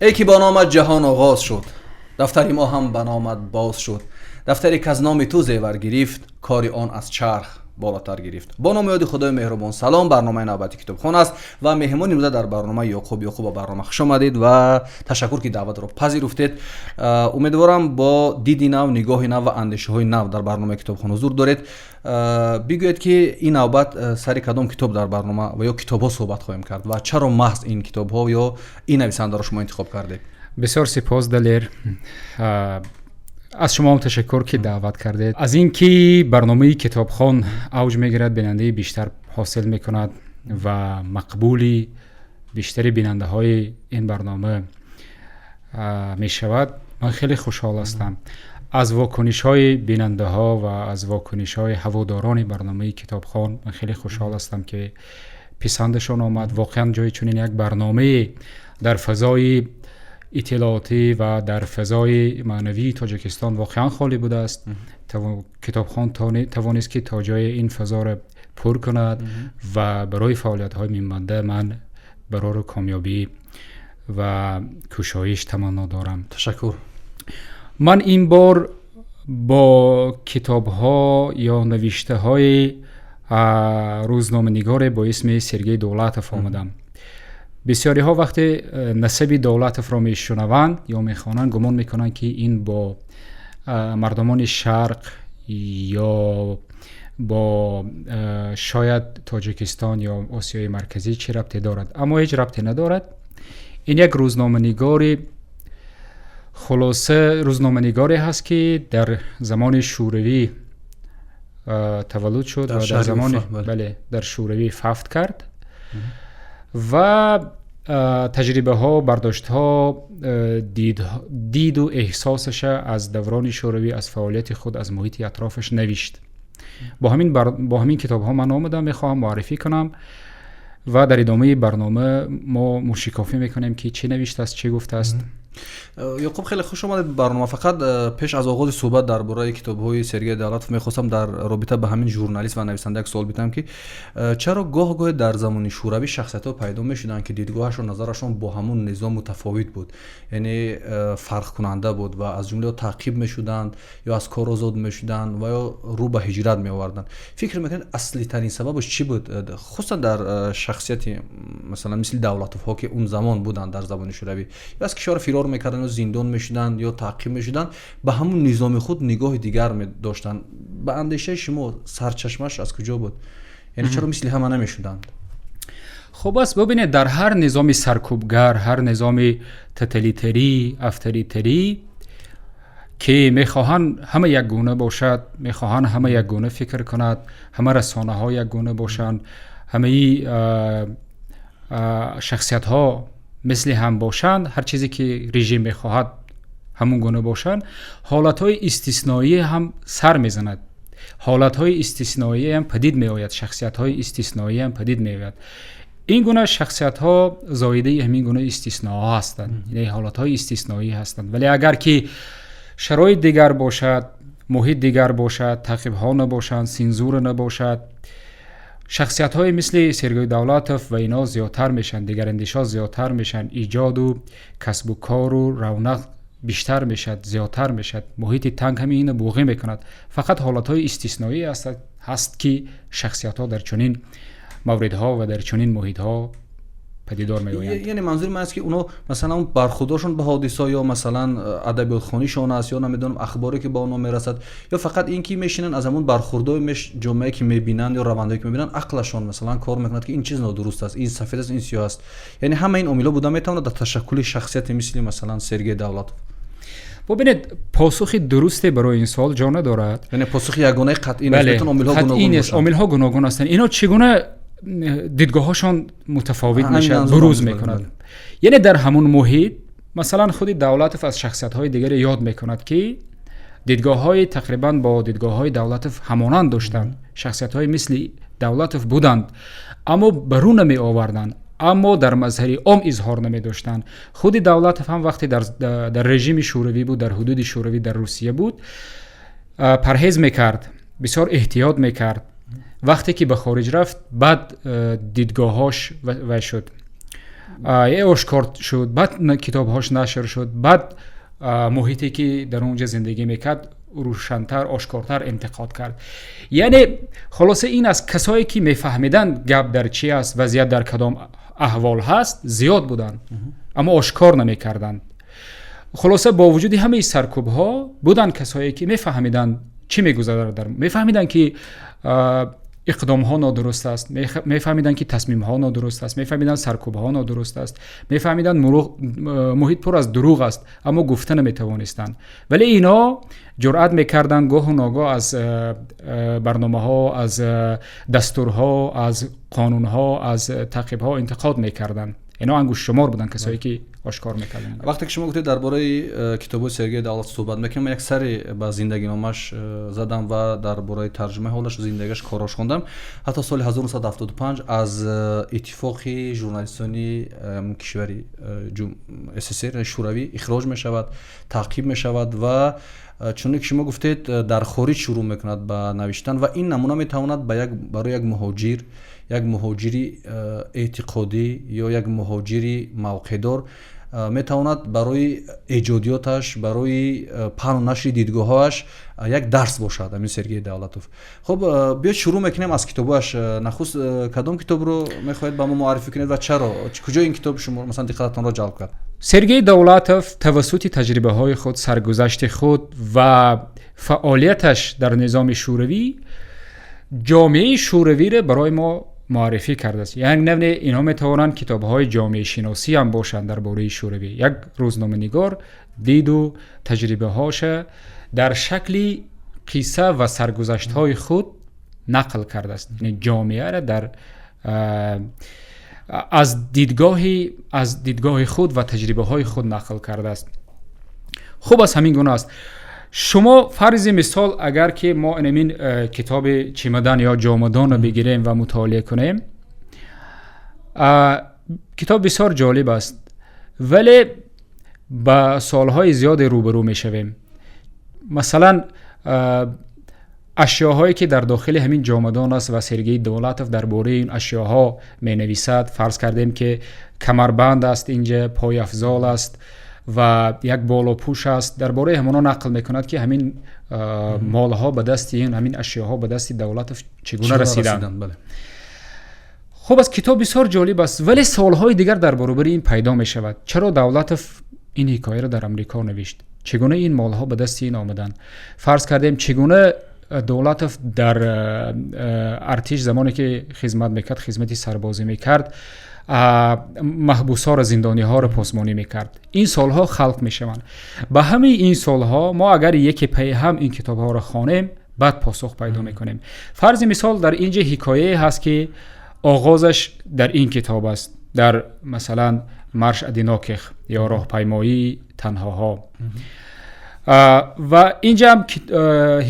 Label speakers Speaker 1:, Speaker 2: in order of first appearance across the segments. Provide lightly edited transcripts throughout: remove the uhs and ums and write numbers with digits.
Speaker 1: ای که با نامت جهان آغاز شد، دفتری ما هم به نامت باز شد. دفتری که از نام تو زیور گرفت، کاری آن از چرخ بالاتر گرفت. با نام یاد خدای مهربان سلام. برنامه نوبتی کتابخانه است و مهمان امروز در برنامه یعقوب برنامه خوش آمدید و تشکر که دعوت را پذیرفتید. امیدوارم با دیدی نو، نگاه نو و اندیشه های نو در برنامه کتابخانه حضور دارید. بگویید که این نوبت سر کدام کتاب در برنامه و یا کتاب ها صحبت خواهیم کرد و چرا محض این کتاب ها یا این نویسنده را شما انتخاب کردید؟
Speaker 2: بسیار سپاس دلیر، از شما هم تشکر که دعوت کردید. از اینکه برنامه کتابخوان اوج میگیرد، بیننده بیشتر حاصل میکند و مقبولی بیشتری بیننده های این برنامه میشود، من خیلی خوشحال هستم. از واکنش های بیننده ها و از واکنش های هواداران برنامه کتابخوان من خیلی خوشحال هستم که پسندشان آمد. واقعا جای چنین یک برنامه در فضای اطلاعاتی و در فضای معنوی تاجیکستان واقعا خالی بوده است. کتابخوان توانست که تا جای این فضا را پر کند و برای فعالیت های میمانده من برای کامیابی و کوشایش تمنا دارم.
Speaker 1: تشکر.
Speaker 2: من این بار با کتاب ها یا نوشته های روزنامه نگار با اسم سرگئی دولتوف آمدم. بسیاری ها وقتی نسب دولتوف را میشنوند یا میخوانند گمان میکنند که این با مردمان شرق یا با شاید تاجیکستان یا آسیای مرکزی چه ربطی دارد، اما هیچ ربطی ندارد. این یک روزنامه نگاری خلاصه روزنامه نگاری هست که در زمان شوروی تولد شد و در زمان در شوروی فوت کرد و تجربه ها، برداشت ها، دید و احساسش از دوران شوروی، از فعالیت خود، از محیط اطرافش نوشت. با همین کتاب ها من آمدم میخواهم معرفی کنم و در ادامه برنامه ما مشکافی میکنیم که چه نوشته است، چه گفته است.
Speaker 1: یعقوب خیلی خوش آمدید برنامه. فقط پیش از آغاز صحبت درباره کتاب‌های سرگئی دولتوف می‌خواستم در رابطه به همین ژورنالیست و نویسنده یک سوال بپرسم که چرا گاه در زمان شوروی شخصیت‌ها پیدا می‌شدن که دیدگاهشون، نظرشون با همون نظام متفاوت بود، یعنی فرق کننده بود و از جمله تعقیب می‌شدند یا از کار آزاد می‌شدند و یا رو به هجرت می‌آوردند. فکر می‌کنید اصلی ترین سببش چی بود، خصوصا در شخصیت مثلا مثل دولتوف‌ها که اون زمان بودند در زمان شوروی، یا از کشور فرار میکردن و زندان میشدن یا تعقیب میشدن، به همون نظام خود نگاه دیگر می داشتن؟ به اندیشه شما سرچشمش از کجا بود؟ یعنی چرا مثل همه نمیشدند؟
Speaker 2: خب بس ببینید، در هر نظام سرکوبگر، هر نظام تتلیتری، افتریتری که میخواهن همه یک گونه باشد، میخواهن همه یک گونه فکر کند، همه رسانه ها یک گونه باشند، همه شخصیت ها مثل هم باشند، هر چیزی که رژیم میخواهد همون گونه باشند، حالتهای استثنایی هم سر میزند، حالتهای استثنایی هم پدید میآید، شخصیتهای استثنایی هم پدید میآید. این گونه شخصیت ها زایده همین گونه استثناء هستند، یعنی حالتهای استثنایی هستند. ولی اگر که شرایط دیگر باشد، محیط دیگر باشد، تعقیب ها نباشند، سنزور نباشد، شخصیت های مثل سرگئی دولتوف و اینا زیادتر میشن، دیگر اندیشا زیادتر میشن، ایجاد و کسب و کار و رونق بیشتر میشد، زیادتر میشد، محیط تنگ همین بوغی میکند. فقط حالت های استثنایی هست که شخصیت ها در چنین موردها و در چنین محیط ها پدیدار میآیند.
Speaker 1: یعنی منظور من است که اونا مثلا برخوردارشون به حادثه یا مثلا ادبیات خوانیشون است یا نمیدونم اخباری که با اونا میرسد، یا فقط این که میشینن از همون برخوردای جامعه که میبینن یا روندایی که میبینن عقلشون مثلا کار میکند که این چیز نادرست است، این سفید است، این سیاه است. یعنی همه این عاملا بوده میتونه در تشکل شخصیت مثلا سرگئی دولتوف.
Speaker 2: ببینید، پاسخ درست برای این سوال جا ندارد.
Speaker 1: یعنی پاسخ یگانه قطعی نیست،
Speaker 2: عامل ها گوناگون هستند. اینا چگونه دیدگاهشان متفاوت میشه، بروز میکند؟ یعنی در همون محیط مثلا خود دولتوف از شخصیت های دیگر یاد میکند که دیدگاه های تقریبا با دیدگاه های دولتوف همانند داشتند، شخصیت های مثل دولتوف بودند اما برون نمی آوردند، اما در مظهر عام اظهار نمی داشتند. خود دولتوف هم وقتی در رژیم شوروی بود، در حدود شوروی در روسیه بود، پرهیز میکرد، بسیار احتیاط میکرد. وقتی که به خارج رفت بعد دیدگاهاش و شد آشکار شد، بعد کتابهاش نشر شد، بعد محیطی که در اونجا زندگی میکرد روشن‌تر آشکارتر انتقاد کرد. یعنی خلاصه این از کسایی که میفهمیدن گپ در چی است، وضعیت در کدام احوال هست زیاد بودن اما آشکار نمیکردند. خلاصه با وجود همه سرکوب ها بودن کسایی که میفهمیدن چی میگذره، میفهمیدن که اقدام ها نادرست است، میفهمیدن که تصمیم ها نادرست است، میفهمیدن سرکوب ها نادرست است، میفهمیدن محیط پر از دروغ است اما گفتن نمیتوانستند. ولی اینا جرأت میکردن گاه و ناگاه از برنامه ها، از دستور ها، از قانون ها، از تعقیب ها انتقاد میکردن. اینا انگشت شمار بودن کسایی که آشکار میکردن.
Speaker 1: وقتی که شما گفتید درباره کتاب سرگی دولت صحبت میکنم، من یک سری با زندگی نامش زدم و درباره ترجمه حالش و زندگیش کاراش خوندم. حتی سال 1975 از اتفاقی ژورنالیستانی کشوری SSR شوروی اخراج میشود، تعقیب میشود و چون که شما گفتید در خارج شروع میکند به نوشتن و این نمونه میتواند برای یک مهاجر، یک مهاجری اعتقادی یا یک مهاجری موقعدار میتواند برای ایجادیاتش، برای پهن و نشر دیدگاهاش یک درس باشد. همین سرگی دولتوف. خب بیا شروع میکنیم از کتابش. نخست کدام کتاب رو میخواهید به ما معرفی کنید و چرا؟ کجا این کتاب شما مثلا دقتتان را جلب کرد؟
Speaker 2: سرگی دولتوف توسط تجربه های خود، سرگذشت خود و فعالیتش در نظام شوروی جامعه شوروی را برای ما معرفی کرده است. یک نوع اینها میتوانند کتاب‌های جامعه شناسی هم باشند درباره شوروی. یک روزنامه‌نگار دید و تجربه‌هاش در شکل قصه و سرگذشت‌های خود نقل کرده است. یعنی جامعه را در از دیدگاه خود و تجربه‌های خود نقل کرده است. خوب از همین گونه است. شما فرض مثال اگر که ما این کتاب چمدان یا جامدان رو بگیریم و مطالعه کنیم، کتاب بسیار جالب است ولی با سالهای زیاد روبرو می شویم. مثلا اشیاهایی که در داخل همین جامدان است و سرگی دولتوف درباره این اشیاها می نویسد. فرض کردیم که کمربند است، اینجا پای افزال است و یک بالاپوش است. درباره همونا نقل میکند که همین مالها به دست این، همین اشیاها به دست دولت چگونه رسیدند. بله. خب از کتاب بسیار جالب است ولی سالهای دیگر در برابر این پیدا می شود. چرا دولت این حکایه را در امریکا نوشت؟ چگونه این مالها به دست این آمدند؟ فرض کردیم چگونه دولت در ارتش زمانی که خدمت میکرد، خدمتی سربازی میکرد، محبوسا را، زندانی ها را پاسمانی میکرد. این سالها خلق میشوند. به همه این سالها ما اگر یکی پی هم این کتاب ها را خوانیم بعد پاسخ پیدا میکنیم. فرض مثال در اینجا حکایه هست که آغازش در این کتاب است، در مثلا مرش ادیناکخ یا راهپیمایی تنهاها. و اینجا هم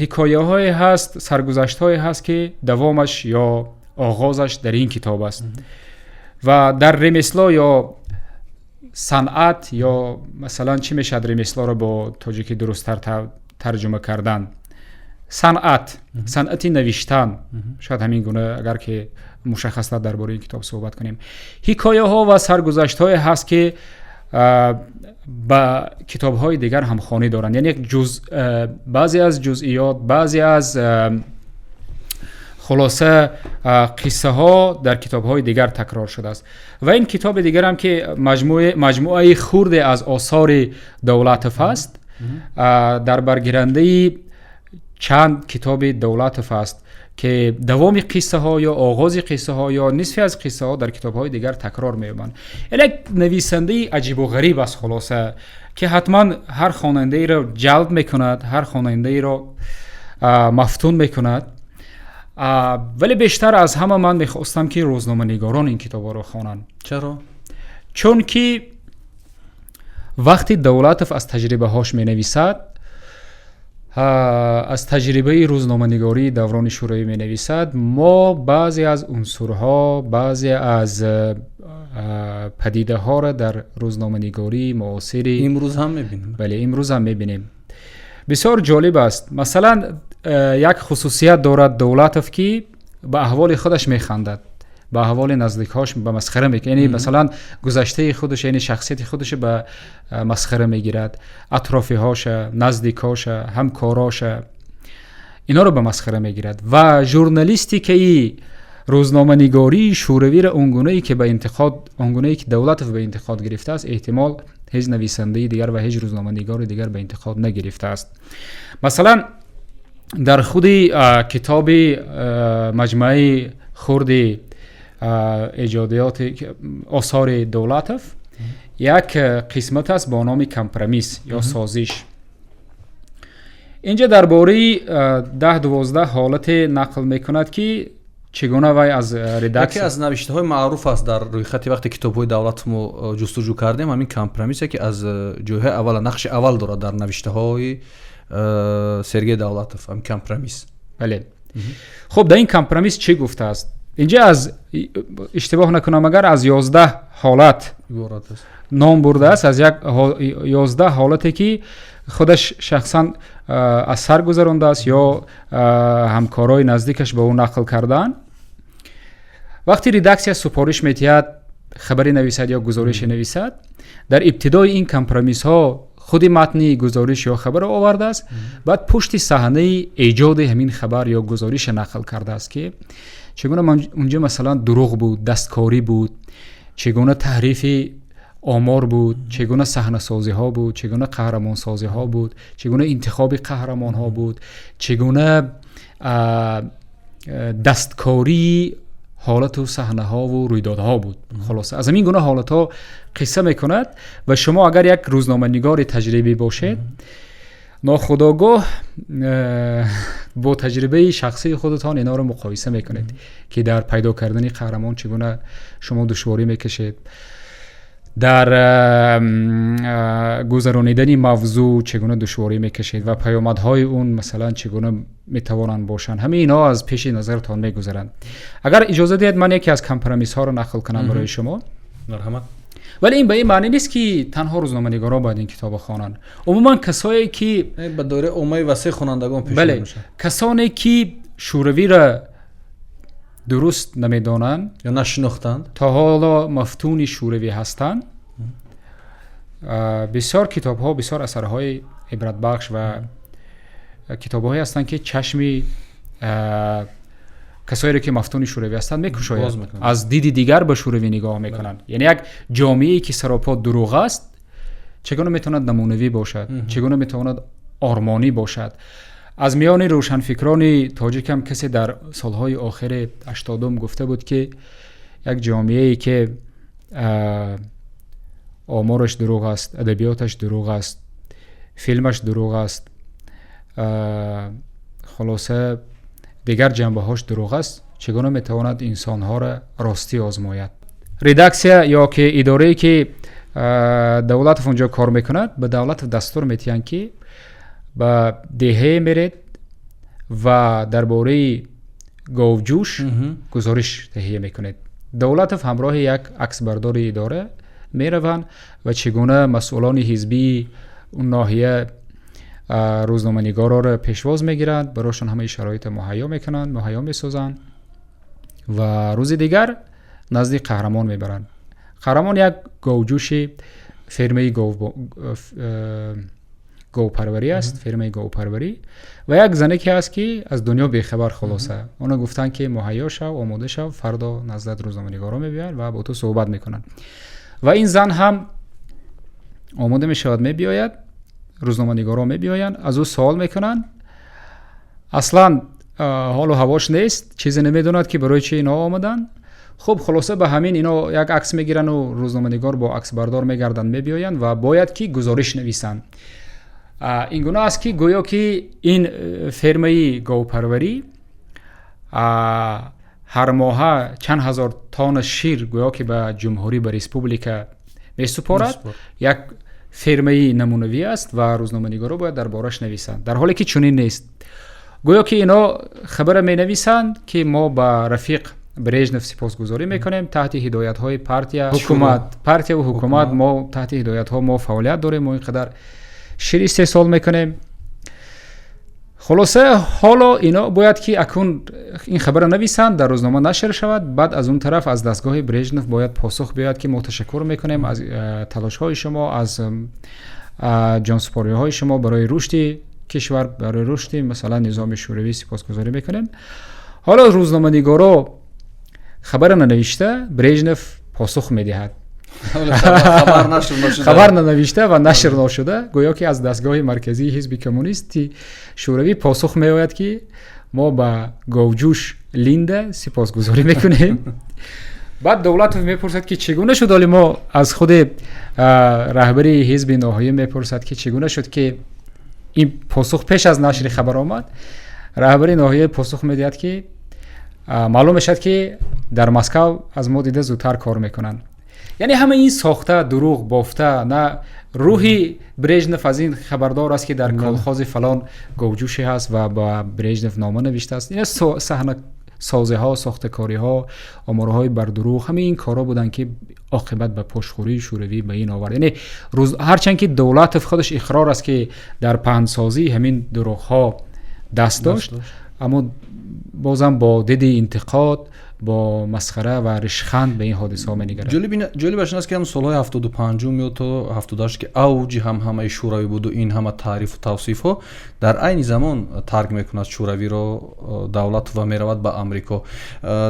Speaker 2: حکایه های هست، سرگذشت های هست که دوامش یا آغازش در این کتاب است. و در رمسلا یا صنعت یا مثلا چی میشد رمسلا رو با تاجیکی درست‌تر ترجمه کردن؟ صنعت نوشتن. شاید همین گونه اگر که مشخص‌تر درباره این کتاب صحبت کنیم. حکایه ها و سرگذشت های هست که با کتاب های دیگر هم خوانی دارند. یعنی بعضی از جزئیات، بعضی از خلاصه قصه ها در کتاب های دیگر تکرار شده است. و این کتاب دیگر هم که مجموعه خورده از آثار دولتوف است، در برگیرنده چند کتاب دولتوف است که دوام قصه ها یا آغاز قصه ها یا نصفی از قصه ها در کتاب های دیگر تکرار می‌یابند. یک نویسنده عجیب و غریب است خلاصه که حتما هر خواننده ای را جلب میکند، هر خواننده ای را مفتون میکند. ولی بیشتر از همه من میخواستم که روزنامه نگاران این کتاب ها را خوانند.
Speaker 1: چرا؟
Speaker 2: چون که وقتی دولتوف از تجربه هاش می نویسد، از تجربه روزنامه نگاری دوران شوروی می نویسد، ما بعضی از عنصرها، بعضی از پدیده ها را در روزنامه نگاری معاصر
Speaker 1: امروز هم میبینیم.
Speaker 2: بله، امروز هم میبینیم. بسیار جالب است. مثلا یک خصوصیت دارد دولتوف که به احوال خودش میخندد. به احوال نزدیکاش به مسخره میگیره. یعنی مثلا گذشته خودش، یعنی شخصیت خودش به مسخره میگیرد، اطرافی‌هاش، نزدیکاش، همکاراش، اینا رو به مسخره میگیرد. و ژورنالیستی که روزنامه‌نگاری شوروی را اونگونه‌ای که به انتقاد، اونگونه‌ای که دولت به انتقاد گرفته است، احتمال هیچ نویسنده دیگر و هیچ روزنامه‌نگار دیگر به انتقاد نگرفته است. مثلا در خود کتاب مجموعه خرد ایجادیات آثار دولتف یک قسمت است با نام کمپرمیس یا سازش. اینجا درباره 10-12 حالت نقل میکند که چگونه وی از ردکس،
Speaker 1: یکی از نوشته های معروف است در روی خط وقتی کتاب های دولت ما جستجو کردیم، همین کمپرمیس که از جوه اول نقش اول داره در نوشته های سرگی دولتوف، هم کمپرمیس.
Speaker 2: بله. خب در این کمپرمیس چی گفته است؟ اینجا از اشتباه نکنم اگر از 11 حالت نام برده است، از 11 حالتی که خودش شخصا از سر گذرانده است یا همکارای نزدیکش به اون نقل کردن. وقتی ریداکسیا سفارش میتید، خبری نویسد یا گزارش نویسد، در ابتدای این کمپرمیس ها خود متن گزارش یا خبر آورده است، بعد پشت صحنه ایجاد همین خبر یا گزارش نقل کرده است که چگونه اونجا مثلا دروغ بود، دستکاری بود، چگونه تحریف آمار بود، چگونه صحنه سازی ها بود، چگونه قهرمان سازی ها بود، چگونه انتخاب قهرمان ها بود، چگونه دستکاری حالت و صحنه ها و رویدادها بود. خلاصه از همین گونه حالت ها قصه میکند و شما اگر یک روزنامه نگار تجربی باشید، ناخودآگاه با تجربه شخصی خودتان اینا رو مقایسه میکنید که در پیدا کردن قهرمان چگونه شما دشواری میکشید، در گذرانیدن موضوع چگونه دشواری میکشید و پیامدهای اون مثلا چگونه میتوانند باشند. همه اینا از پیش نظرتان میگذرند. اگر اجازه دهید من یکی از کمپرمیس ها رو نقل کنم برای شما.
Speaker 1: مرحمت.
Speaker 2: ولی این به این معنی نیست که تنها روزنامه‌نگارا باید این کتاب خوانند. عموما کسایی که
Speaker 1: به دوره عمومی وسیع خوانندگان پیش میشه،
Speaker 2: کسانی که شوروی را درست نمیدانند
Speaker 1: یا نشناختند،
Speaker 2: تا حالا مفتون شوروی هستند، بسیار کتاب ها، بسیار اثرهای عبرت بخش و کتاب هایی هستند که چشمی کسایی که مفتون شوروی هستند میکشاید، از دید دیگر به شوروی نگاه میکنند. یعنی یک جامعه‌ای که سراپا دروغ است چگونه میتواند نمونوی باشد، چگونه میتواند آرمانی باشد. از میان روشنفکران تاجیک هم کسی در سالهای آخر 80 گفته بود که یک جامعه‌ای که آمارش دروغ است، ادبیاتش دروغ است، فیلمش دروغ است، خلاصه دیگر جنبه‌هاش دروغ است، چگونه میتواند انسان‌ها را راستی آزماید. ریداکسیا یا که اداره‌ای که دولت اونجا کار میکند، به دولت دستور میتین که به دهه میرید و درباره گاوجوش گزارش تهیه میکنید. دولت همراه یک عکسبردار اداره میروند و چگونه مسئولان حزبی اون ناحیه روزنامه‌نگارا را پیشواز میگیرند، برایشان همه شرایط مهیا میکنند، مهیا میسازند و روز دیگر نزد قهرمان میبرند. قهرمان یک گاوجوش فرمه گاوپروری است، فرمه گاوپروری، و یک زنی که است که از دنیا بیخبر. خلاصه اونا گفتن که مهیا شو، آماده شو، فردا نزد روزنامه‌نگارا میبیاید و با تو صحبت میکنن. و این زن هم آماده میشود، میبیاید، روزنامه‌نگارا میبیاین، از او سوال میکنن، اصلا حال و هواش نیست، چیزی نمیدوند که برای چی اینا آمدن. خب خلاصه به همین اینا یک عکس میگیرن و روزنامه‌نگار با عکس بردار میگردن میبیاین و باید که گزارش نویسن. این گونه است که گویا که این فرمه گاوپروری هر ماه چند هزار تن شیر گویا که به جمهوری، به ریسپوبلیکا میسپارد. یک فرمه نمونوی است و روزنامه‌نگارا باید دربارش نویسند، در حالی که چنین نیست. گویا که اینا خبر می نویسند که ما با رفیق برژنف سپاسگزاری میکنیم، تحت هدایت های پارتی و حکومت ما تحت هدایت ها ما فعالیت داریم، ما اینقدر شیر استحصال میکنیم. خلاصه حالا اینا باید که اکنون این خبر نویسند، در روزنامه نشر شود، بعد از اون طرف از دستگاه برژنف باید پاسخ بیاد که ما تشکر میکنیم از تلاش های شما، از جانسپاری های شما برای رشد کشور، برای رشد مثلا نظام شوروی سپاسگزاری میکنیم. حالا روزنامه نگارا خبر ننوشته، برژنف پاسخ میدهد. خبر ننوشته و نشر نشده، گویا که از دستگاه مرکزی حزب کمونیستی شوروی پاسخ میآید که ما با گاوجوش لینده سپاسگزاری میکنیم. بعد دولت میپرسد که چگونه شد، ولی ما از خود رهبری حزب ناحیه میپرسد که چگونه شد که این پاسخ پیش از نشر خبر آمد. رهبری ناحیه پاسخ میدهد که معلوم شد که در مسکو از ما دیده زودتر کار میکنن. یعنی همه این ساخته، دروغ بافته، نه روحی برژنف از این خبردار است که در کالخاز فلان گاوجوشی هست و با برژنف نامه نوشته است. این صحنه سازی ها، ساختکاری ها، آماره های بر دروغ، همه این کارا بودن که عاقبت به پشتخوری شوروی به این آورد. یعنی هرچند که دولت خودش اقرار است که در پهنسازی همین دروغ ها دست داشت، اما بازم با دید انتقاد، با مسخره و رشخند به این حادثه ها می‌نگرد.
Speaker 1: جالبش این است که هم سالهای 75 یا تا 78 که اوج همه شوروی بود و این همه تعریف و توصیف ها، در عین زمان ترک میکند شوروی رو دولت و میرود به امریکا.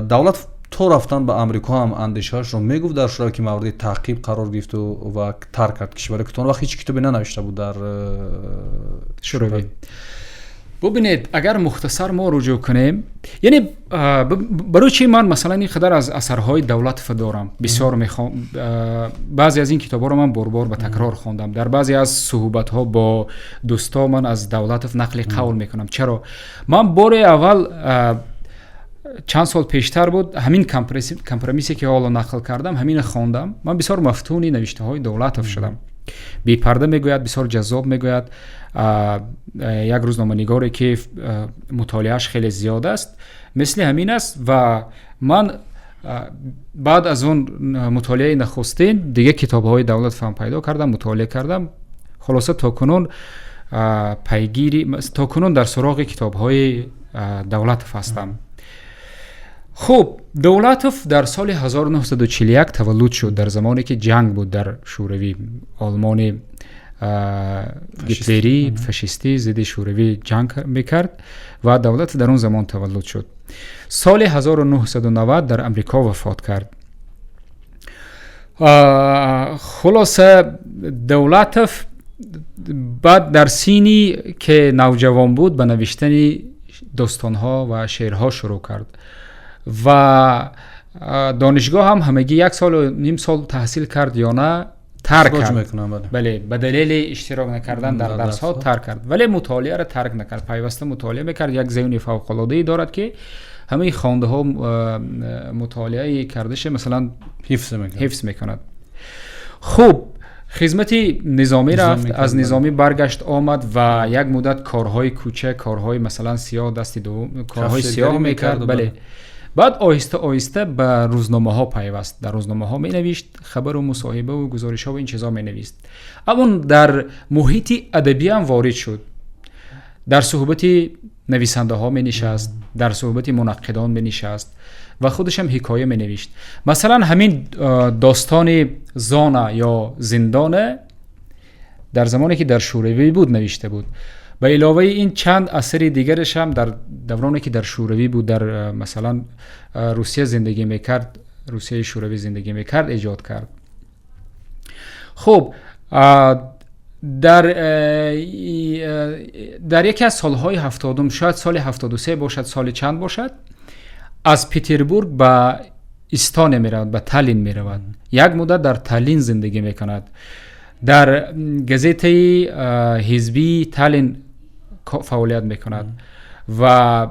Speaker 1: دولت تو رفتن به امریکا هم اندیشه‌اش رو میگفت در شوروی که مورد تعقیب قرار گرفت و ترک کرد کشور که اون وقت هیچ کتابی ننوشته بود در شوروی.
Speaker 2: ببینید اگر مختصر ما رجوع کنیم، یعنی برای چی من مثلا این قدر از اثرهای دولت دارم بسیار میخوام، بعضی از این کتابا رو من بار به تکرار خواندم، در بعضی از صحبت ها با دوستا من از دولت نقل قول میکنم. چرا؟ من بار اول چند سال پیشتر بود، همین کمپرمیسی که حالا نقل کردم همین خواندم، من بسیار مفتونی نوشته های دولت شدم. بی پرده میگوید، بسیار جذاب میگوید، یک روزنامه‌نگاری که مطالعهش خیلی زیاد است مثل همین است. و من بعد از اون مطالعه نخستین دیگه کتاب‌های دولت فهم پیدا کردم، مطالعه کردم. خلاصه تا کنون در سراغ کتاب‌های دولت هستم. خب دولتوف در سال 1941 تولد شد، در زمانی که جنگ بود در شوروی. آلمان گیتلری فاشیستی ضد شوروی جنگ میکرد و دولت در اون زمان تولد شد. سال 1990 در امریکا وفات کرد. خلاصه دولتوف بعد در سینی که نوجوان بود به نوشتن داستانها و شعرها شروع کرد و دانشگاه هم همگی 1.5 سال تحصیل کرد یا نه ترک کرد. بله، به دلیل اشتراک نکردن در درس ها ترک کرد، ولی مطالعه را ترک نکرد، پیوسته مطالعه میکرد. یک ذهن فوق العاده ای دارد که همه خوانده ها مطالعه کردش مثلا حفظ میکند. خب خدمت نظامی رفت، از نظامی برگشت آمد و یک مدت کارهای کوچک، کارهای مثلا سیاه دستی دوم، کارهای سیاه میکرد. بله. بعد آهسته آهسته به روزنامه ها پیوست، در روزنامه ها می نوشت، خبر و مصاحبه و گزارش ها و این چیزا می نوشت. اما در محیط ادبی هم وارد شد، در صحبت نویسنده ها می نشست، در صحبت منقدان می نشست و خودش هم حکایه می نوشت. مثلا همین داستان زانه یا زندانه در زمانی که در شوروی بود نوشته بود. به علاوه این چند اثر دیگرش هم در دورانی که در شوروی بود، در مثلا روسیه زندگی میکرد، روسیه شوروی زندگی میکرد، ایجاد کرد. خب در یکی از سالهای 70، شاید سال 73 باشد، سال چند باشد، از پتربورگ به استان میرود، به تالین میرود. یک مدت در تالین زندگی میکند. در گزیته حزبی تالین فعالیت میکند و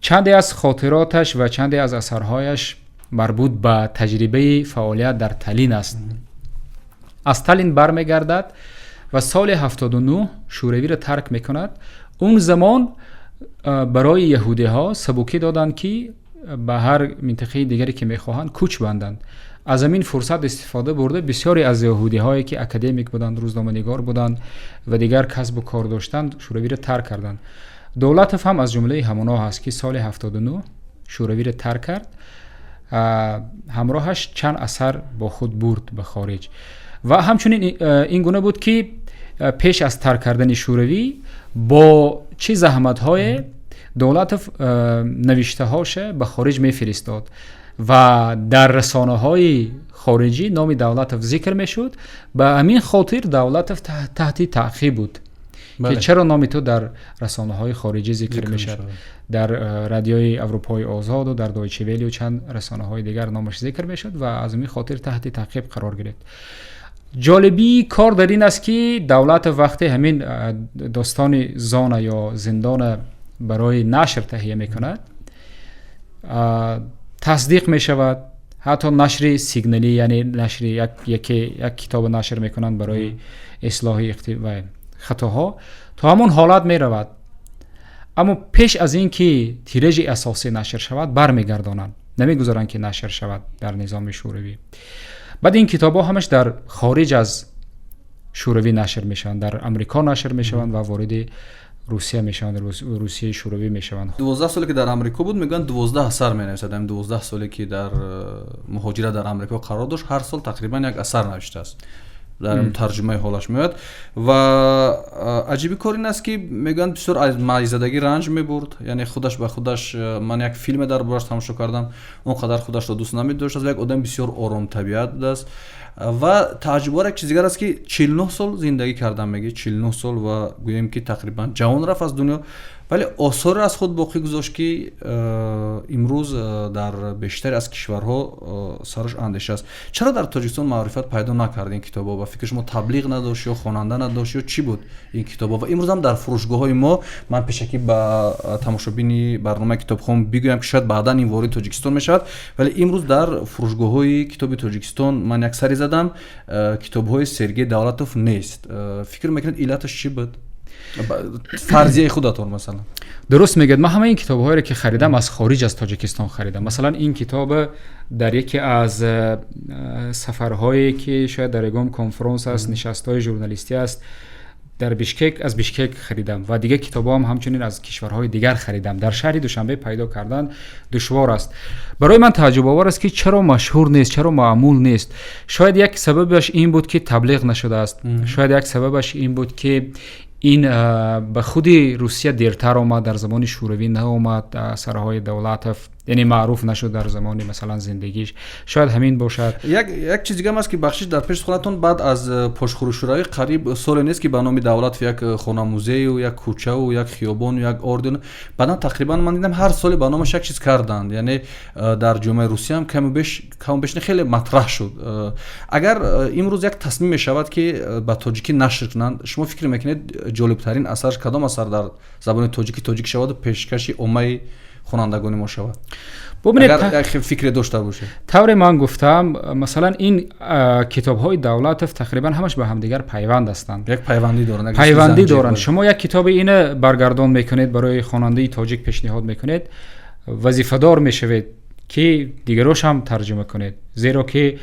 Speaker 2: چندی از خاطراتش و چندی از اثرهایش مربوط به تجربه فعالیت در تالین است. از تالین برمیگردد و سال 79 شوروی را ترک میکند. اون زمان برای یهودی ها سبوکی دادند که به هر منطقه دیگری که میخواهند کوچ بندند. از همین فرصت استفاده برده بسیاری از یهودی‌هایی که اکادمیک بودند، روزنامه‌نگار بودند و دیگر کسب و کار داشتند شوروی را ترک کردند. دولتوف هم از جمله همانا هست که سال 79 شوروی را ترک کرد. همراهش چند اثر با خود برد به خارج و همچنین این گونه بود که پیش از ترک کردن شوروی با چه زحمت‌های دولت نوشته هاش به خارج میفرستاد و در رسانه های خارجی نام دولت ذکر میشد. به همین خاطر دولت تحت تعقیب بود که چرا نام تو در رسانه های خارجی ذکر میشد. در رادیوی اروپای آزاد و در دایچه ولی و چند رسانه های دیگر نامش ذکر میشد و از همین خاطر تحت تعقیب قرار گرفت. جالبی کار در این است که دولت وقتی همین داستان زان یا زندان برای نشر تهیه میکند تصدیق میشود. حتی نشر سیگنالی یعنی نشر یک کتاب نشر میکنند برای اصلاح و خطاها تا همون حالت میرود، اما پیش از این که تیراژ اساسی نشر شود برمیگردانند، نمیگذارند که نشر شود در نظام شوروی. بعد این کتاب ها همش در خارج از شوروی نشر میشوند، در امریکا نشر میشوند و وارد روسیه میشوند، روسیه شوروی میشوند.
Speaker 1: 12 سالی که در امریکا بود میگن 12 اثر مینویسد. 12 سالی که در مهاجرت در امریکا قرار داشت هر سال تقریبا یک اثر نوشته است. در ترجمه حالش میاد و عجیبی کار این است که میگن بسیار از مریضدگی رنج میبرد، یعنی خودش به خودش، من یک فیلم در بارش تماشا کردم، اونقدر خودش رو دوست نمی‌داشت، از یک آدم بسیار آرام طبیعت بود است و تعجب آور یک چیز دیگر است که 49 سال زندگی کردن، میگه 49 سال و گوییم که تقریبا جوان رفت از دنیا، ولی آثار از خود باقی گذاشت که امروز در بیشتر از کشورها سرش اندیشه است. چرا در تاجیکستان معرفت پیدا نکرد این کتابا و فکر شما تبلیغ نداشت یا خواننده نداشت یا چی بود این کتابا؟ و امروز هم در فروشگاه‌های ما، من پیشکی با تماشابین برنامه کتابخوان بگویم که شاید بعداً این وارد تاجیکستان میشود، ولی امروز در فروشگاه‌های کتاب تاجیکستان من یک سری زدم کتاب‌های سرگئی دولتوف نیست. فکر میکنید علتش چی بود؟ فرضیه خودتون مثلا.
Speaker 2: درست میگید. من همه این کتاب‌هایی که خریدم از خارج از تاجیکستان خریدم. مثلا این کتاب در یکی از سفرهایی که شاید در یگام کنفرانس است، نشست‌های ژورنالیستی است، در بیشکک از بیشکک خریدم و دیگه کتابا هم همچنین از کشورهای دیگر خریدم. در شهر دوشنبه پیدا کردن دشوار است. برای من تعجب آور است که چرا مشهور نیست، چرا معمول نیست. شاید یک سببش این بود که تبلیغ نشده است. شاید یک سببش این بود که این به خود روسیه دیرتر آمد، در زمان شوروی نه آمد، اثرهای دولت یعنی معروف نشد در زمان مثلا زندگیش. شاید همین باشد.
Speaker 1: یک چیز دیگه هم است که بخشش در پیش خونتون بعد از پشتخوری شورای قریب سال نیست که به نام دولت یک خانه موزه و یک کوچه و یک خیابان و یک اردن، بعدا تقریبا من دیدم هر سال به نامش یک چیز کردند، یعنی در جامعه روسیه هم کم و بیش خیلی مطرح شد. اگر امروز یک تصمیم میشود که به تاجیکی نشر کنند، شما فکر میکنید جالب ترین اثرش کدام اثر در زبان تاجیک شود و پیشکش عمومی خوانندگان ما شود؟ اگر فکر داشته باشه.
Speaker 2: طور من گفتم مثلا این کتاب‌های دولت تقریبا همش به همدیگر پیوند هستند.
Speaker 1: یک پیوندی دارند.
Speaker 2: شما یک کتاب اینه برگردان میکنید برای خواننده تاجیک پیشنهاد میکنید، وظیفه‌دار میشوید که دیگراش هم ترجمه کنید، زیرا که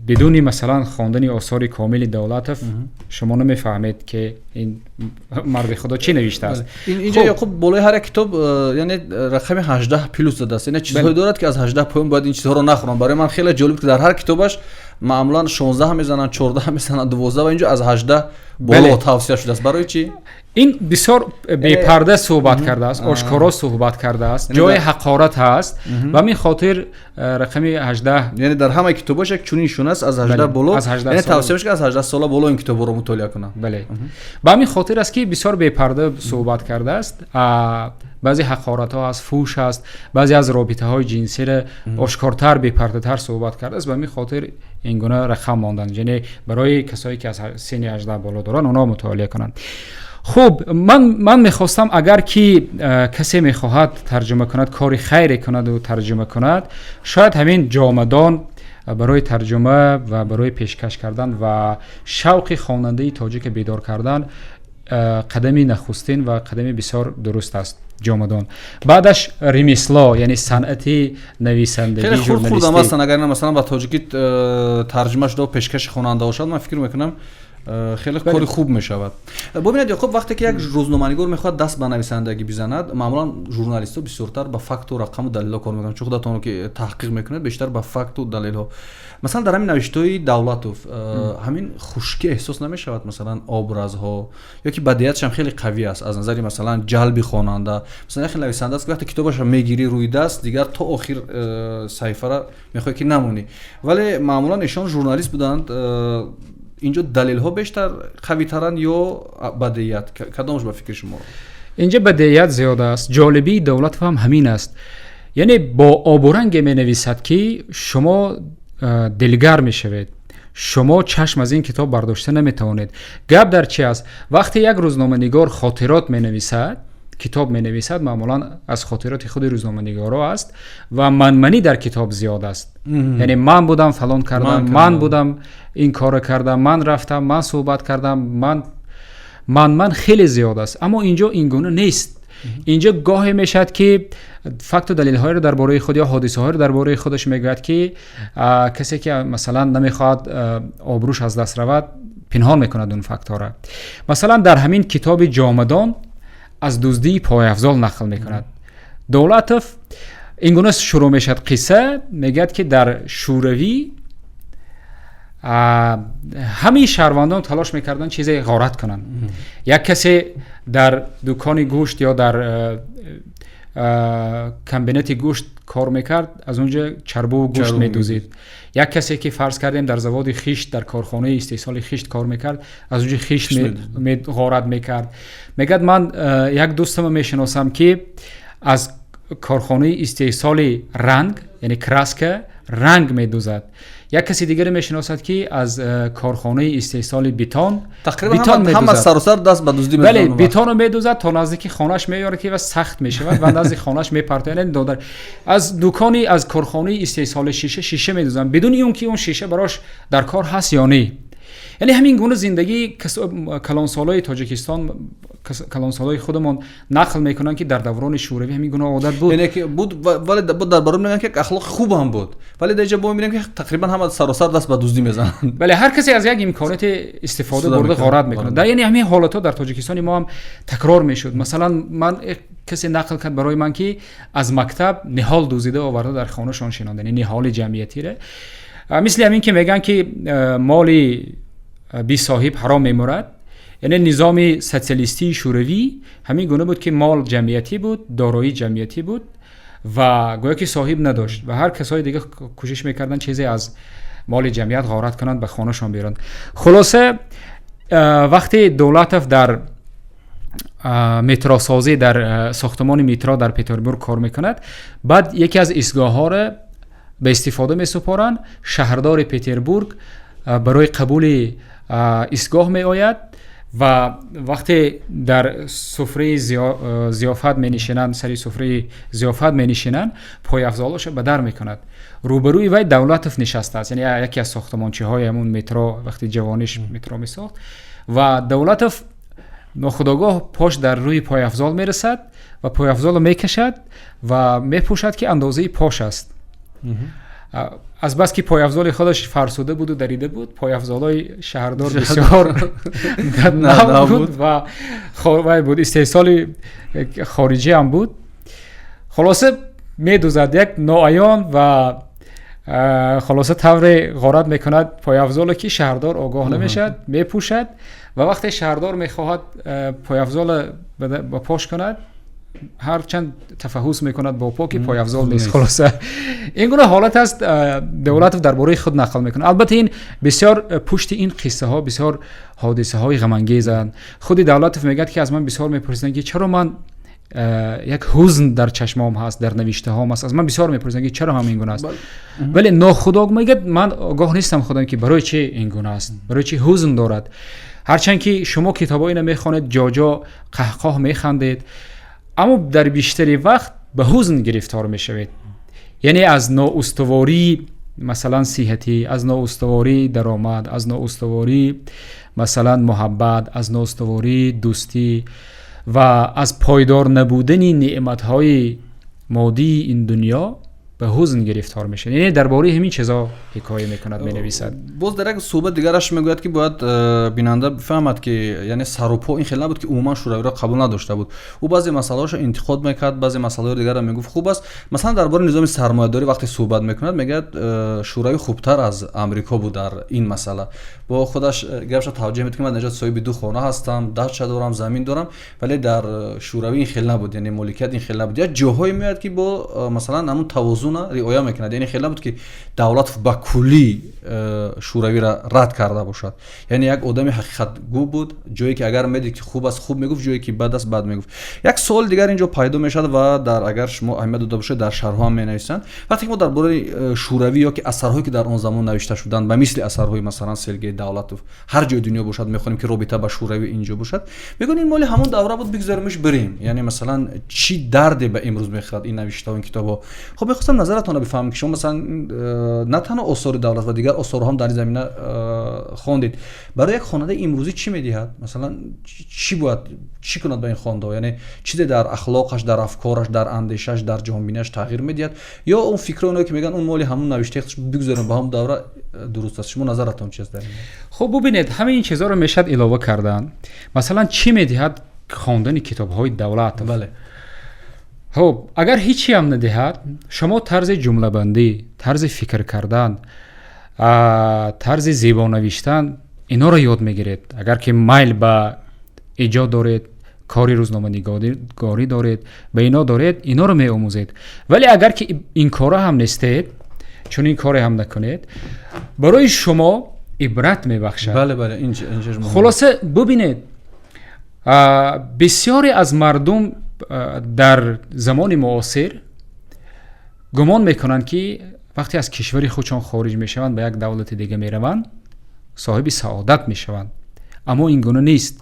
Speaker 2: بدون مثلا خواندن آثار کامل دولت شما نمیفهمید که این مرد خدا چی نوشته است.
Speaker 1: اینجا یعقوب بالای هر کتاب یعنی رقم 18 پلوس داده است، یعنی چیزهایی دارد که از 18 پایین باید این چیزها رو نخونم. برای من خیلی جالب که در هر کتابش معمولا 16 میزنن، 14 میزنن، 12 و اینجا از 18 بالا توصیه شده است. برای چی؟
Speaker 2: این بسیار بی پرده صحبت کرده است، آشکارا صحبت کرده است، جای حقارت هست و همین خاطر رقم 18
Speaker 1: یعنی در همه کتاباش یک چنین شونه است از 18 بالا، یعنی توصیه میشه که از 18 سال بالا این کتاب رو مطالعه کنن.
Speaker 2: بله. با همین خاطر است که بسیار بی پرده صحبت کرده است. بعضی حقارت ها از فوش است، بعضی از رابطه های جنسی را آشکارتر بی پرده تر صحبت کرده است. به همین خاطر این گونه رقم ماندن، یعنی برای کسایی که از سن 18 بالا دارن اونا مطالعه کنن. خب من میخواستم اگر که کسی میخواهد ترجمه کند، کاری خیری کند و ترجمه کند، شاید همین جامدان برای ترجمه و برای پیشکش کردن و شوق خواننده تاجیک بیدار کردن قدمی نخستین و قدمی بسیار درست است. جامدان. بعدش ремесло یعنی صنعت نویسندگی
Speaker 1: خیلی خورد
Speaker 2: ژورنالیستی.
Speaker 1: هستن. اگر مثلا با تاجیکی ترجمه شده و پیشکش خواننده باشد، من فکر میکنم خیلی کاری خوب میشود. ببینید یعقوب، وقتی که یک روزنامه‌نگار میخواد دست به نویسندگی بزند، معمولا ژورنالیست‌ها بسیارتر با فکت و رقم و دلیل کار میکنن، چون خودتون که تحقیق میکنید بیشتر با فکت و دلیل ها. مثلا در همین نوشته‌های دولتوف همین خشکی احساس نمیشود؟ مثلا ابرازها یا که بدیهیاتش هم خیلی قوی است از نظر مثلا جلب خواننده. مثلا خیلی نویسنده است که وقتی کتابش میگیری روی دست دیگر تا آخر صفحه را میخوای که نمونی، ولی معمولا ایشان ژورنالیست بودند. اینجا دلیل ها بیشتر قوی ترن یا بدیهیات؟ کدامش به فکر شما؟
Speaker 2: اینجا بدیهیات زیاد است. جالبی دولت هم همین است، یعنی با آب و رنگ می نویسد که شما دلگرم می شوید، شما چشم از این کتاب برداشته نمی توانید. گپ در چی است؟ وقتی یک روزنامه نگار خاطرات می نویسد، کتاب می نویسد، معمولا از خاطرات خود روزنامه نگارا است و منمنی در کتاب زیاد است. یعنی من بودم فلان کردم، من بودم این کار کردم، من رفتم، من صحبت کردم، من خیلی زیاد است. اما اینجا این گونه نیست. اینجا گاهی میشد که فکت و دلیل های رو درباره خود یا حادثه های رو درباره خودش میگوید که کسی که مثلا نمیخواد آبروش از دست رود پنهان میکند اون فکت ها را. مثلا در همین کتاب جامدان از دزدی پای افضال نقل میکند. دولتوف این گونه شروع میشد قصه، میگد که در شوروی همه شهروندان تلاش میکردن چیزی غارت کنن. یک کسی در دکان گوشت یا در کمبینت گوشت کار میکرد، از اونجا چربو و گوشت میدوزید. یک کسی که فرض کردیم در زواد خیشت در کارخانه استحصال خیشت کار میکرد، از اونجا خیشت غارت میکرد. میگد من یک دوستم میشناسم که از کارخانه استحصال رنگ یعنی کراسک رنگ میدوزد. یک کسی دیگر میشناسد که از کارخانه استحصال بیتون
Speaker 1: تقریبا هم از سر و سر دست به دزدی میزنه.
Speaker 2: بله، بیتون رو میدوزد تا نزدیک خانه‌اش میاره که و سخت میشود و نزدیک خانه‌اش میپرتونه. دادر از دکانی از کارخانه استحصال شیشه میدوزن بدون اینکه اون شیشه براش در کار هست یا نه. یعنی همین گونه زندگی کلانسالای تاجیکستان، کلانسالای خودمون نقل میکنن که در دوران شوروی همین گونه عادت بود.
Speaker 1: یعنی که بود ولی در بارون میگن که اخلاق خوب هم بود، ولی در اینجا میبینیم که تقریبا هم سر و سر دست به دزدی میزنن.
Speaker 2: بله، هر کسی از یک امکانات استفاده برده غارت میکنه. در یعنی همین حالات در تاجیکستان ما هم تکرار میشد. مثلا من کسی نقل کرد برای من که از مکتب نهال دزدیده آورده در خانه شان شناندن، یعنی نهال جمعیتی ره. مثل همین که میگن که مال بی صاحب حرام میمورد، یعنی نظام سوسیالیستی شوروی همین گونه بود که مال جمعیتی بود، دارایی جمعیتی بود و گویا که صاحب نداشت و هر کسای دیگه کوشش میکردن چیزی از مال جمعیت غارت کنند به خانه شان بیارند. خلاصه وقتی دولتوف در مترو سازی در ساختمان مترو در پترزبورگ کار میکند، بعد یکی از ایستگاه ها را به استفاده میسپارند. شهردار پترزبورگ برای قبول ایستگاه می آید و وقتی در سفره ضیافت می نشینند، سری سفره ضیافت می نشینند، پای افضالش به در می کند. روبروی وی دولتوف نشسته است، یعنی یکی از ساختمانچی های همون مترو وقتی جوانیش مترو می ساخت و دولتوف ناخودآگاه پاش در روی پای افضال می رسد و پای افضال می کشد و می پوشد که اندازه پاش است. از بس که پای افضال خودش فرسوده بود و دریده بود، پای افضالای شهردار بسیار نبود و خواهی بود، استحصال خارجی هم بود. خلاصه می دوزد یک ناعیان و خلاصه طور غارت میکند پای افضال که شهردار آگاه نمیشد، می پوشد و وقتی شهردار میخواهد پای افضال با پاش کند، هر چند تفحص میکند با پا که پای افضال نیست. خلاصه این گونه حالت است دولت درباره خود نقل میکنه. البته این بسیار پشت این قصه ها بسیار حادثه های غم انگیزند. خود دولت میگه که از من بسیار میپرسیدن که چرا من یک حزن در چشمام هست، در نوشته هام هست. از من بسیار میپرسیدن که چرا همین گونه است. ولی ناخودآگاه میگه من آگاه نیستم خودم که برای چه این گونه است، برای چه حزن دارد. هرچند که شما کتابای اینو میخوانید جا قهقه میخندید، اما در بیشتری وقت به حزن گرفتار میشوید. یعنی از نااستواری مثلا صحتی، از نااستواری درآمد، از نااستواری مثلا محبت، از نااستواری دوستی و از پایدار نبودن نعمت‌های مادی این دنیا به حزن گرفتار میشه. یعنی درباره همین چیزا حکایه میکند، مینویسد.
Speaker 1: باز در یک صحبت دیگرش میگوید که باید بیننده بفهمد که یعنی سر و پا این خیلی نبود که عموما شوروی را قبول نداشته بود. او بعضی مسائلش رو انتقاد میکرد، بعضی مسائل دیگر را میگفت خوب است. مثلا درباره نظام سرمایه‌داری وقتی صحبت میکند میگه شوروی خوبتر از امریکا بود در این مسئله. با خودش گپش توجه میده که من نجات صاحب دو خانه هستم، دشت دارم، زمین دارم، ولی در شوروی این خیلی نبود. یعنی مالکیت این خیلی نبود. یا جاهایی میاد که با مثلا همون توازن رعایت میکند. یعنی خیلی نبود که دولت با کلی شوروی را رد کرده باشد. یعنی یک آدم حقیقت گو بود، جایی که اگر میدید که خوب است خوب میگفت، جایی که بد است بد میگفت. یک سوال دیگر اینجا پیدا میشد و در اگر شما اهمیت داده باشید در شرح هم مینویسند. وقتی ما درباره شوروی یا که اثرهایی که در آن زمان نوشته شدند و مثل اثرهای مثلا سرگئی دولتوف هر جای دنیا باشد میخونیم که رابطه با شوروی اینجا باشد، میگن این مال همون دوره بود، بگذاریمش بریم. یعنی مثلا چی دردی به امروز میخورد این نوشته این کتابا. خب میخواستم نظرتون رو بفهمم که شما مثلا نه تنها آثار دولت و دیگر آثار هم در این زمینه خواندید، برای یک خواننده امروزی چی میدهد؟ مثلا چی باید چی کند به این خواننده؟ یعنی چیزی در اخلاقش، در افکارش، در اندیشش، در جهانبینیش تغییر میدهد یا اون فکر اونایی که میگن اون مال همون نوشته بگذاریم به هم دوره درست است؟ شما نظرتون چیست در این؟
Speaker 2: خب ببینید همه این چیزا رو میشد علاوه کردن. مثلا چی میدهد خواندن کتاب‌های دولت؟
Speaker 1: بله.
Speaker 2: خب اگر هیچی هم ندهد، شما طرز جمله بندی، طرز فکر کردن، طرز زیبا نوشتن اینا رو یاد میگیرید. اگر که میل به ایجاد دارید، کاری روزنامه‌نگاری دارید، به اینا دارید، اینا رو میآموزید. ولی اگر که این کارا هم نیستید، چون این کار هم نکنید، برای شما عبرت میبخشد.
Speaker 1: بله اینجا
Speaker 2: خلاصه ببینید بسیاری از مردم در زمان معاصر گمان میکنند که وقتی از کشور خودشان خارج میشوند به یک دولت دیگه میروند صاحب سعادت میشوند، اما این گونه نیست.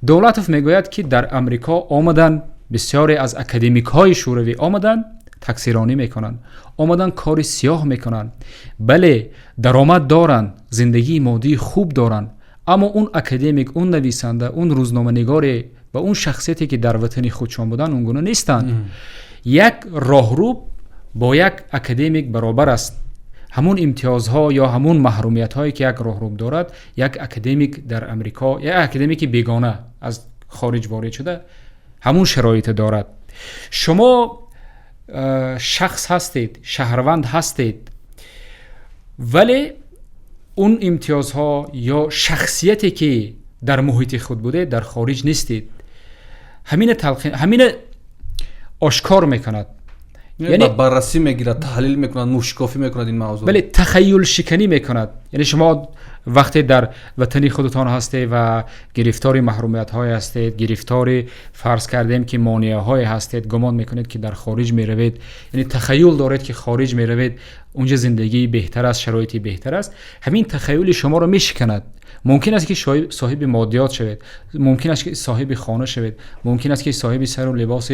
Speaker 2: دولتوف میگوید که در امریکا آمدن بسیاری از اکادمیک های شوروی آمدن تکثیرانی میکنن، آمدن کار سیاه میکنن، بله درآمد دارن، زندگی مادی خوب دارن، اما اون اکادمیک، اون نویسنده، اون روزنامه نگار و اون شخصیتی که در وطن خودشان بودن اون گونه نیستن. یک راهرو با یک اکادمیک برابر است. همون امتیازها یا همون محرومیت هایی که یک راهرو دارد، یک اکادمیک در امریکا، یک اکادمیک بیگانه از خارج وارد شده همون شرایط دارد. شما شخص هستید، شهروند هستید، ولی اون امتیازها یا شخصیتی که در محیط خود بوده در خارج نیستید. همین آشکار میکند،
Speaker 1: یعنی بررسی میگیرد، تحلیل میکند، موشکافی میکند این موضوع.
Speaker 2: بله تخیل شکنی میکند. یعنی شما وقتی در وطن خودتان هستید و گرفتار محرومیت های هستید، گرفتار فرض کردیم که مانعه های هستید، گمان میکنید که در خارج میروید، یعنی تخیل دارید که خارج میروید اونجا زندگی بهتر است، شرایطی بهتر است. همین تخیل شما رو میشکند. ممکن است که صاحب مادیات شوید، ممکن است که صاحب خانه شوید، ممکن است که صاحب سر و لباس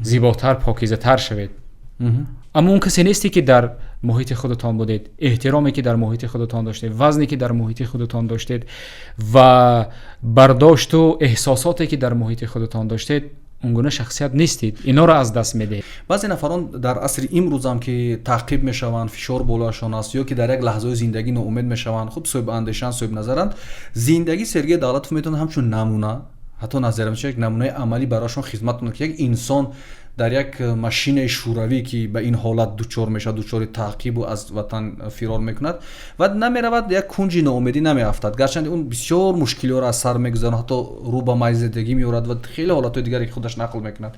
Speaker 2: زیباتر، پاکیزه تر شوید، اما اون کسی نیستی که در محیط خودتان بودید، احترامی که در محیط خودتان داشتید، وزنی که در محیط خودتان داشتید و برداشت و احساساتی که در محیط خودتان داشتید، اونگونه شخصیت نیستید. اینا رو از دست میدید.
Speaker 1: بعضی نفران در عصر امروز هم که تعقیب میشوند، فشار بالاشان است یا که در یک لحظه زندگی ناامید میشوند، خب صاحب اندیشن، صاحب نظرند، زندگی سرگئی دولتوف میتونه همچون نمونه، حتی نظر میشه یک نمونه عملی براشون خدمت کنه که یک انسان در یک ماشین شوروی که به این حالت دوچار میشه، دوچار تعقیب و از وطن فرار میکند و نمیرود، یک کنج ناامیدی نمیافتد، گرچند اون بسیار مشکلی را از سر میگذاره، حتی رو به مایزدگی میورد و خیلی حالات دیگری که خودش نقل میکند،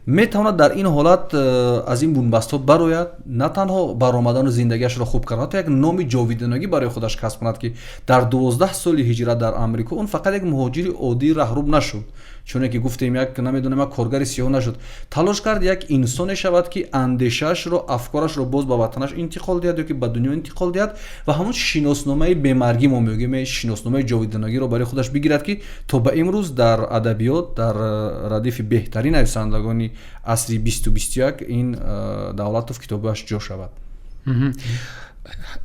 Speaker 1: میتواند در این حالت از این بنبست ها برآید، نه تنها برآمدن زندگیش را خوب کرد، حتی یک نام جاودانگی برای خودش کسب کند که در 12 سال هجرت در آمریکا اون فقط یک مهاجر عادی رهرو نشد، چون که گفتیم یک نمیدونم یک کارگر سیاه نشد، تلاش کرد یک انسان شود که اندیشش رو، افکارش رو باز به وطنش انتقال دهد یا که به دنیا انتقال دهد و همون شناسنامه بیمرگی ما میگیم، شناسنامه جاودانگی رو برای خودش بگیرد که تا به امروز در ادبیات در ردیف بهترین نویسندگان عصر 2021 این دولتوف کتابش جا شود.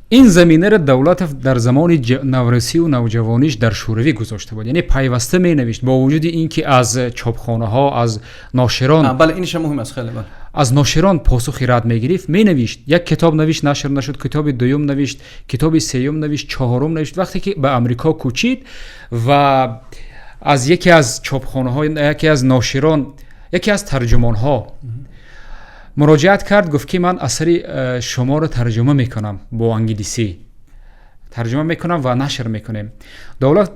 Speaker 2: این زمینه را دولت در زمان نورسی و نوجوانیش در شوروی گذاشته بود، یعنی پیوسته می نوشت با وجود اینکه از چاپخانه ها، از ناشران،
Speaker 1: بله اینش مهم است خیلی. بله
Speaker 2: از ناشران پاسخی رد می گرفت، می نوشت. یک کتاب نوشت نشر نشد، کتاب دوم نوشت، کتاب سوم نوشت، چهارم نوشت. وقتی که به امریکا کوچید و از یکی از چاپخانه ها، یکی از ناشران، یکی از ترجمان ها مراجعت کرد، گفت که من اثر شما رو ترجمه میکنم، با انگلیسی ترجمه میکنم و نشر میکنم.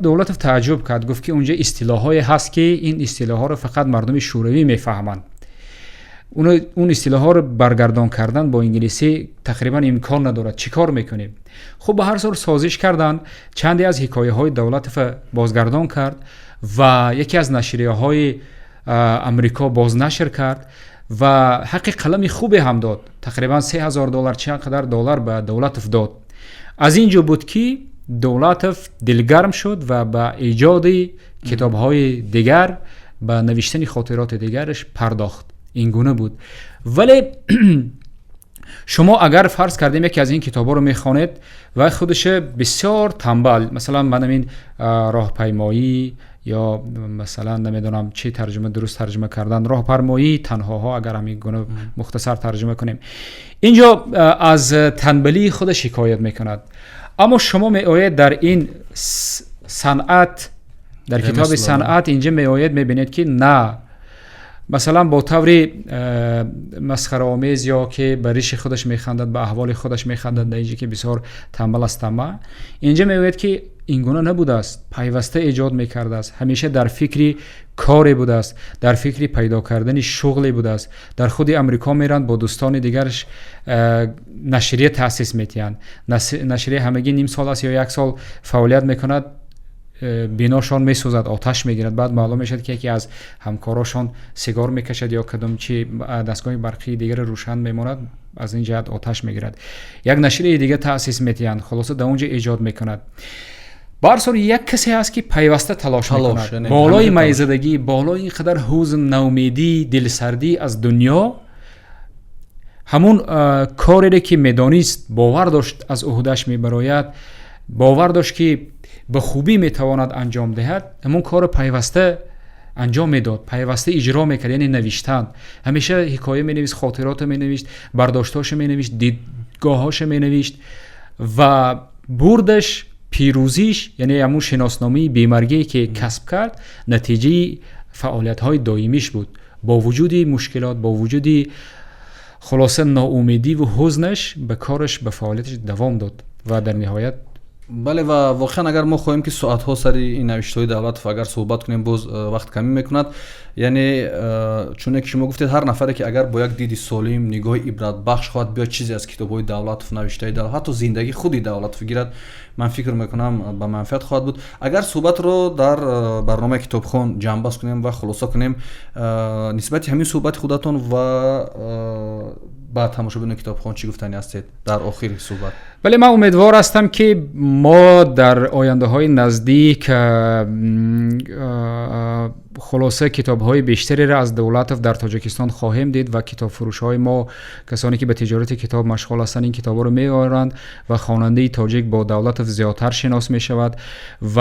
Speaker 2: دولت تعجب کرد، گفت که اونجا اصطلاحایی هست که این اصطلاحات رو فقط مردم شوروی میفهمند. اون اصطلاحات رو برگردان کردن با انگلیسی تقریبا امکان ندارد. چیکار میکنیم؟ خب به هر صورت سازش کردن، چندی از حکایه های دولت بازگردان کرد و یکی از نشریه های امریکا بازنشر کرد و حق قلم خوبی هم داد. تقریبا $3000 چقدر دلار به دولت داد. از اینجا بود که دولت دلگرم شد و به ایجاد کتاب‌های دیگر، به نوشتن خاطرات دیگرش پرداخت. این گونه بود. ولی شما اگر فرض کردیم یکی از این کتاب‌ها رو میخوانید و خودش بسیار تنبل، مثلا من این راهپیمایی یا مثلا نمیدونم چی ترجمه درست ترجمه کردن، راهپیمایی تنهاها اگر همین گونه مختصر ترجمه کنیم، اینجا از تنبلی خودش شکایت میکند. اما شما میآید در این صنعت، در کتاب صنعت اینجا میآید میبینید که نه، مثلا با طوری مسخره آمیز یا که به ریش خودش میخندد، به احوال خودش میخندد، اینجا که بسیار تنبل است. اینجا میگوید که این گونه نبوده است، پیوسته ایجاد میکرده است، همیشه در فکری کاری بوده است، در فکری پیدا کردن شغلی بوده است. در خود امریکا میرند با دوستان دیگرش نشریه تأسیس میتیند. نشریه همگی نیم سال است یا یک سال فعالیت میکند، بیناشان میسوزد، آتش میگیرد. بعد معلوم میشد که یکی از همکاراشان سیگار میکشد یا کدام چی دستگاه برقی دیگر روشن میماند، از این جهت آتش میگیرد. یک نشریه دیگه تأسیس میتیند، خلاصه در اونجا ایجاد میکند. بارسور یک کسی هست که پیوسته تلاش میکند، بالای میزدگی، بالای اینقدر حزن، نومیدی، دلسردی از دنیا، همون کاری که میدانست، باور داشت از عهده‌اش میبراید، باور داشت که به خوبی میتواند انجام دهد، همون کار پیوسته انجام میداد، پیوسته اجرا میکرد. یعنی نوشتن، همیشه حکایه مینویست، خاطرات مینوشت، برداشتاش مینوشت، دیدگاهاش مینوشت و بردش، پیروزیش، یعنی همون شناسنامه بیمارگی که کسب کرد، نتیجه فعالیت‌های دائمیش بود. با وجود مشکلات، با وجود خلاصه ناامیدی و حزنش، به کارش، به فعالیتش دوام داد و در نهایت
Speaker 1: بله. و واقعا اگر ما خواهیم که ساعت‌ها سر این نوشته‌های دولت و اگر صحبت کنیم باز وقت کمی میکند. یعنی چون که شما گفتید هر نفری که اگر با یک دید سالم، نگاه عبرت بخش خواهد بیاد چیزی از کتاب‌های دولت و نوشته‌های دولت، حتی زندگی خودی دولت بگیرد، من فکر میکنم به منفعت خواهد بود. اگر صحبت رو در برنامه کتابخوان جنبش کنیم و خلاصه کنیم، نسبت همین صحبت خودتون و بعد تماشاگران کتابخوان چی گفتنی هستید در آخر صحبت؟
Speaker 2: ولی من امیدوار هستم که ما در آینده های نزدیک خلاصه کتاب های بیشتری را از دولت در تاجیکستان خواهیم دید و کتاب فروش های ما، کسانی که به تجارت کتاب مشغول هستند، این کتاب ها رو می آورند و خواننده تاجیک با دولت زیادتر شناس می شود و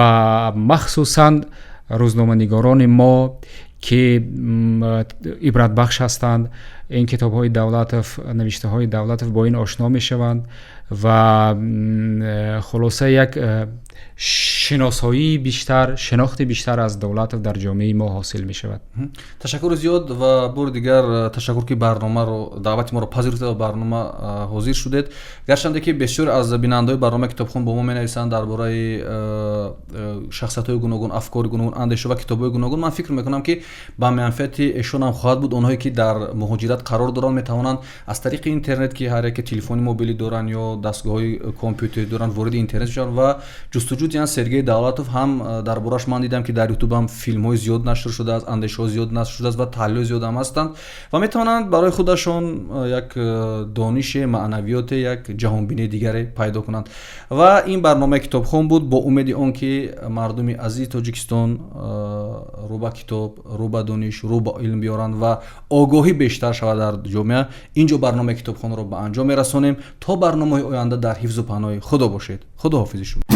Speaker 2: مخصوصا روزنامه‌نگاران ما که عبرت بخش هستند، این کتاب های دولت، نوشته های دولت با این آشنا می شوند و خلاصه یک شناسایی بیشتر، شناخت بیشتر از دولت در جامعه ما حاصل می شود.
Speaker 1: تشکر زیاد و بار دیگر تشکر که برنامه رو، دعوت ما رو پذیرفتید و برنامه حاضر شدید. گرچه که بسیار از بینندگان برنامه کتابخوان با ما می‌نویسند درباره شخصیت‌های گوناگون، افکار گوناگون، اندیشه و کتاب‌های گوناگون. من فکر می‌کنم که با منفعت ایشون هم خواهد بود. اونهایی که در مهاجرت قرار دارن می‌توانند از طریق اینترنت که هر یک تلفن موبیلی دارن یا دستگاه‌های کامپیوتری دارن وارد اینترنت شدن و جستجو دیدن سرگئی دولتوف هم دربارش من دیدم که در یوتیوب هم فیلم‌های زیاد نشر شده است، اندیشه‌ها زیاد نشر شده است و تحلیل زیاد هم هستند و می‌توانند برای خودشون یک دانش معنویات، یک جهانبینی دیگری پیدا کنند. و این برنامه کتابخوان بود با امید آنکه مردم عزیز تاجیکستان рӯ ба китоб, рӯ ба дониш, рӯ ба илм биёранд ва огоҳӣ бештар шавад дар ҷомеа. Инҷо барномаи китобхонаро ба анҷом мерасонем. То барномаҳои оянда дар ҳифзу паноҳи худо бошед. Худоҳофизи шумо.